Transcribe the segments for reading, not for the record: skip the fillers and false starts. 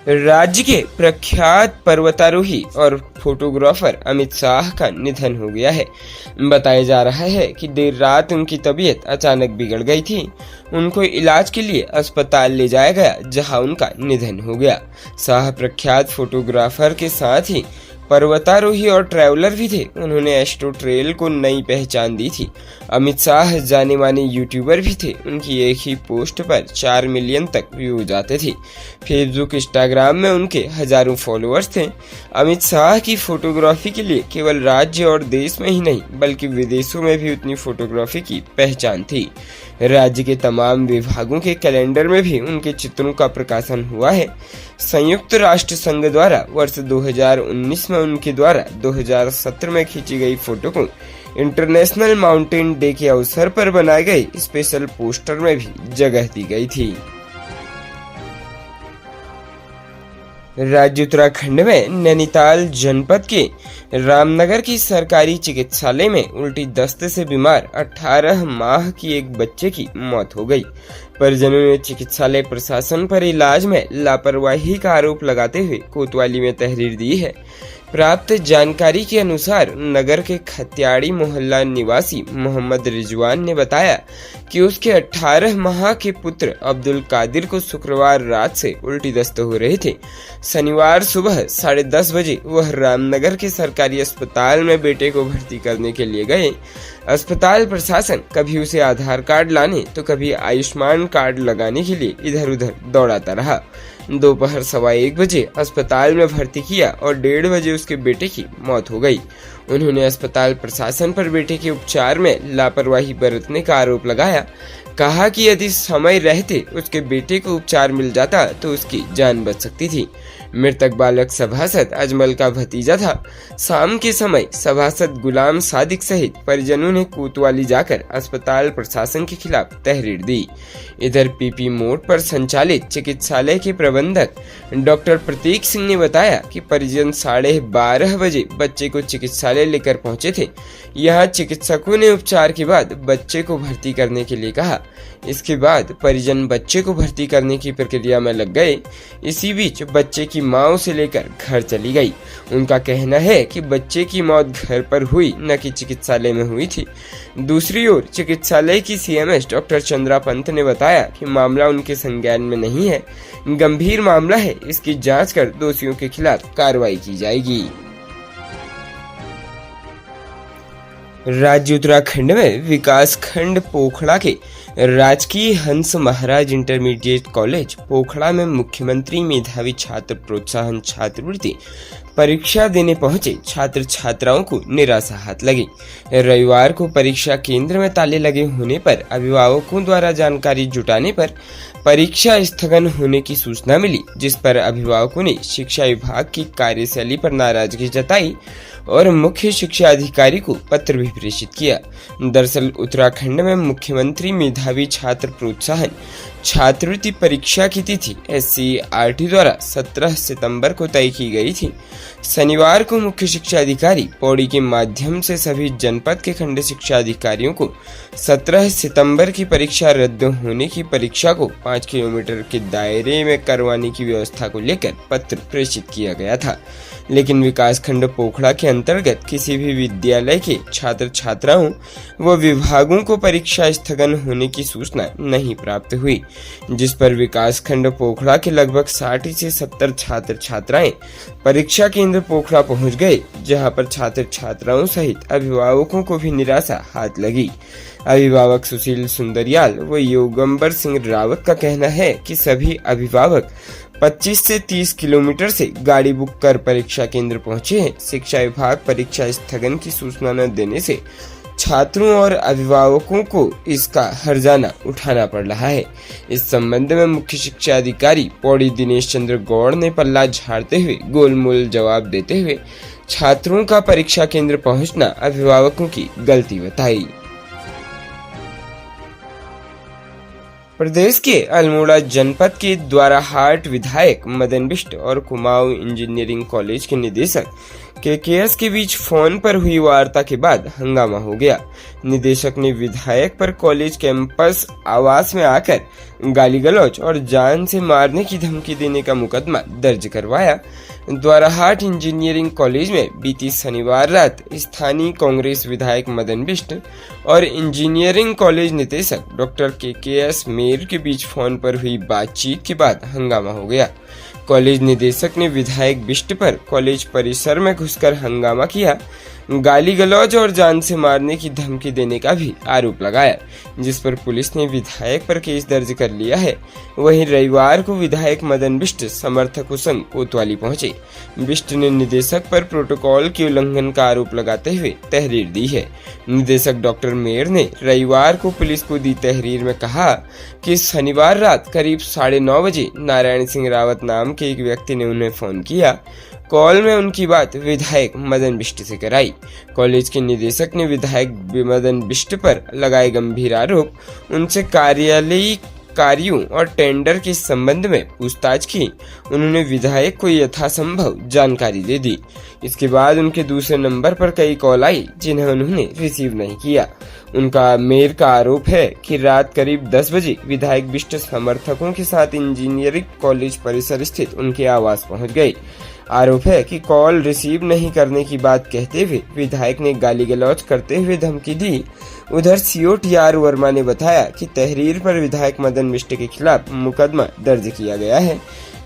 राज्य के प्रख्यात पर्वतारोही और फोटोग्राफर अमित शाह का निधन हो गया है। बताया जा रहा है कि देर रात उनकी तबीयत अचानक बिगड़ गई थी। उनको इलाज के लिए अस्पताल ले जाया गया, जहां उनका निधन हो गया। शाह प्रख्यात फोटोग्राफर के साथ ही पर्वतारोही और ट्रैवलर भी थे। उन्होंने एस्ट्रो ट्रेल को नई पहचान दी थी। अमित शाह जाने माने यूट्यूबर भी थे। उनकी एक ही पोस्ट पर 4 मिलियन तक व्यूज आते थे। फेसबुक, इंस्टाग्राम में उनके हजारों फॉलोअर्स थे। अमित शाह की फोटोग्राफी के लिए केवल राज्य और देश में ही नहीं बल्कि विदेशों में भी उतनी फोटोग्राफी की पहचान थी। राज्य के तमाम विभागों के कैलेंडर में भी उनके चित्रों का प्रकाशन हुआ है। संयुक्त राष्ट्र संघ द्वारा वर्ष 2019 में उनके द्वारा 2017 में खींची गई फोटो को इंटरनेशनल माउंटेन डे के अवसर पर बनाए गए स्पेशल पोस्टर में भी जगह दी गई थी। राज्य उत्तराखंड में नैनीताल जनपद के रामनगर की सरकारी चिकित्सालय में उल्टी दस्त से बीमार 18 माह की एक बच्चे की मौत हो गई। परिजनों ने चिकित्सालय प्रशासन पर इलाज में लापरवाही का आरोप लगाते हुए कोतवाली में तहरीर दी है। प्राप्त जानकारी के अनुसार नगर के खत्याड़ी मोहल्ला निवासी मोहम्मद रिजवान ने बताया कि उसके 18 माह के पुत्र अब्दुल कादिर को शुक्रवार रात से उल्टी दस्त हो रहे थे। शनिवार सुबह 10:30 बजे वह रामनगर के सरकारी अस्पताल में बेटे को भर्ती करने के लिए गए। अस्पताल प्रशासन कभी उसे आधार कार्ड लाने तो कभी आयुष्मान कार्ड लगाने के लिए इधर उधर दौड़ाता रहा। दोपहर 1:15 बजे अस्पताल में भर्ती किया और 1:30 बजे उसके बेटे की मौत हो गई। उन्होंने अस्पताल प्रशासन पर बेटे के उपचार में लापरवाही बरतने का आरोप लगाया। कहा कि यदि समय रहते उसके बेटे को उपचार मिल जाता तो उसकी जान बच सकती थी। मृतक बालक सभासद अजमल का भतीजा था। शाम के समय सभासद गुलाम सादिक सहित परिजनों ने कोतवाली जाकर अस्पताल प्रशासन के खिलाफ तहरीर दी। इधर पीपी मोड पर संचालित चिकित्सालय के प्रबंधक डॉक्टर प्रतीक सिंह ने बताया कि परिजन 12:30 बजे बच्चे को चिकित्सालय लेकर पहुंचे थे। यहाँ चिकित्सकों ने उपचार के बाद बच्चे को भर्ती करने के लिए कहा। इसके बाद परिजन बच्चे को भर्ती करने की प्रक्रिया में लग गए। इसी बीच बच्चे की मां उसे लेकर घर चली गई। उनका कहना है कि बच्चे की मौत घर पर हुई, न कि चिकित्सालय में हुई थी। दूसरी ओर चिकित्सालय की सीएमएस डॉक्टर चंद्रा पंत ने बताया कि मामला उनके संज्ञान में नहीं है, गंभीर मामला है। इसकी जांच कर दोषियों के खिलाफ कार्रवाई की जाएगी। राज्य उत्तराखंड में विकास खंड पोखड़ा के राजकीय हंस महाराज इंटरमीडिएट कॉलेज पोखड़ा में मुख्यमंत्री मेधावी छात्र प्रोत्साहन छात्रवृत्ति परीक्षा देने पहुंचे छात्र छात्राओं को निराशा हाथ लगी। रविवार को परीक्षा केंद्र में ताले लगे होने पर अभिभावकों द्वारा जानकारी जुटाने पर परीक्षा स्थगन होने की सूचना मिली, जिस पर अभिभावकों ने शिक्षा विभाग की कार्यशैली पर नाराजगी जताई और मुख्य शिक्षा अधिकारी को पत्र भी प्रेषित किया। दरअसल उत्तराखंड में मुख्यमंत्री मेधावी छात्र प्रोत्साहन छात्रवृत्ति परीक्षा की तिथि SCERT द्वारा 17 सितंबर को तय की गई थी। शनिवार को मुख्य शिक्षा अधिकारी पौड़ी के माध्यम से सभी जनपद के खंड शिक्षा अधिकारियों को 17 सितंबर की परीक्षा रद्द होने की परीक्षा को 5 किलोमीटर के दायरे में करवाने की व्यवस्था को लेकर पत्र प्रेषित किया गया था। लेकिन विकास खंड पोखड़ा के अंतर्गत किसी भी विद्यालय के छात्र छात्राओं व विभागों को परीक्षा स्थगन होने की सूचना नहीं प्राप्त हुई, जिस पर विकास खंड पोखड़ा के लगभग 60 से 70 छात्र छात्राएं परीक्षा केंद्र पोखड़ा पहुंच गए, जहां पर छात्र छात्राओं सहित अभिभावकों को भी निराशा हाथ लगी। अभिभावक सुशील सुंदरियाल व योगंबर सिंह रावत का कहना है कि सभी अभिभावक 25 से 30 किलोमीटर से गाड़ी बुक कर परीक्षा केंद्र पहुंचे हैं। शिक्षा विभाग परीक्षा स्थगन की सूचना न देने से छात्रों और अभिभावकों को इसका हर्जाना उठाना पड़ रहा है। इस संबंध में मुख्य शिक्षा अधिकारी पौड़ी दिनेश चंद्र गौड़ ने पल्ला झाड़ते हुए गोलमोल जवाब देते हुए छात्रों का परीक्षा केंद्र पहुंचना अभिभावकों की गलती बताई। प्रदेश के अल्मोड़ा जनपद के द्वाराहाट विधायक मदन बिष्ट और कुमाऊं इंजीनियरिंग कॉलेज के निदेशक केकेएस के बीच फोन पर हुई वार्ता के बाद हंगामा हो गया। निदेशक ने विधायक पर कॉलेज कैंपस आवास में आकर गाली गलौज और जान से मारने की धमकी देने का मुकदमा दर्ज करवाया। द्वाराहाट इंजीनियरिंग कॉलेज में बीती शनिवार रात स्थानीय कांग्रेस विधायक मदन बिष्ट और इंजीनियरिंग कॉलेज निदेशक डॉक्टर केकेएस मेर के बीच फोन पर हुई बातचीत के बाद हंगामा हो गया। कॉलेज निदेशक ने विधायक बिष्ट पर कॉलेज परिसर में घुसकर हंगामा किया, गाली गलौज और जान से मारने की धमकी देने का भी आरोप लगाया, जिस पर पुलिस ने विधायक पर केस दर्ज कर लिया है। वहीं रविवार को विधायक मदन बिष्ट समर्थक संग कोतवाली पहुंचे। बिष्ट ने निदेशक पर प्रोटोकॉल के उल्लंघन का आरोप लगाते हुए तहरीर दी है। निदेशक डॉक्टर मेयर ने रविवार को पुलिस को दी तहरीर में कहा कि शनिवार रात करीब 9:30 बजे नारायण सिंह रावत नाम के एक व्यक्ति ने उन्हें फोन किया। कॉल में उनकी बात विधायक मदन बिष्ट से कराई। कॉलेज के निदेशक ने विधायक मदन बिष्ट पर लगाए गंभीर आरोप, उनसे कार्यालयीय कार्यों और टेंडर के संबंध में पूछताछ की। उन्होंने विधायक को यथासंभव जानकारी दे दी। इसके बाद उनके दूसरे नंबर पर कई कॉल आई जिन्हें उन्होंने रिसीव नहीं किया। उनका मेयर का आरोप है कि रात करीब 10 बजे विधायक बिष्ट समर्थकों के साथ इंजीनियरिंग कॉलेज परिसर स्थित उनके आवास पहुंच गए। आरोप है कि कॉल रिसीव नहीं करने की बात कहते हुए विधायक ने गाली गलौज करते हुए धमकी दी। उधर सीओ टीआर वर्मा ने बताया कि तहरीर पर विधायक मदन बिष्ट के खिलाफ मुकदमा दर्ज किया गया है।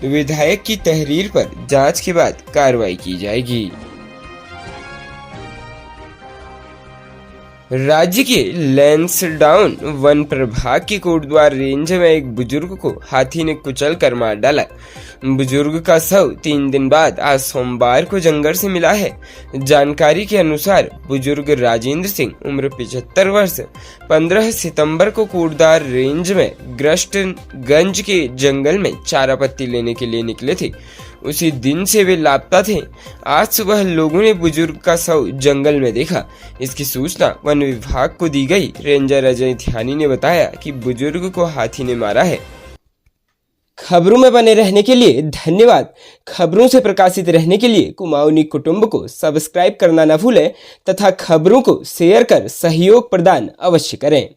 विधायक की तहरीर पर जांच के बाद कार्रवाई की जाएगी। राज्य के लैंसडाउन वन प्रभाग के कोटद्वार रेंज में एक बुजुर्ग को हाथी ने कुचल कर मार डाला। बुजुर्ग का शव 3 दिन बाद आज सोमवार को जंगल से मिला है। जानकारी के अनुसार बुजुर्ग राजेंद्र सिंह उम्र 75 वर्ष 15 सितंबर को कोटद्वार रेंज में ग्रस्टगंज के जंगल में चारा पत्ती लेने के लिए निकले थे। उसी दिन से वे लापता थे। आज सुबह लोगों ने बुजुर्ग का शव जंगल में देखा। इसकी सूचना वन विभाग को दी गई। रेंजर अजय ध्यानी ने बताया कि बुजुर्ग को हाथी ने मारा है। खबरों में बने रहने के लिए धन्यवाद। खबरों से प्रकाशित रहने के लिए कुमाऊनी कुटुंब को सब्सक्राइब करना न भूलें तथा खबरों को शेयर कर सहयोग प्रदान अवश्य करें।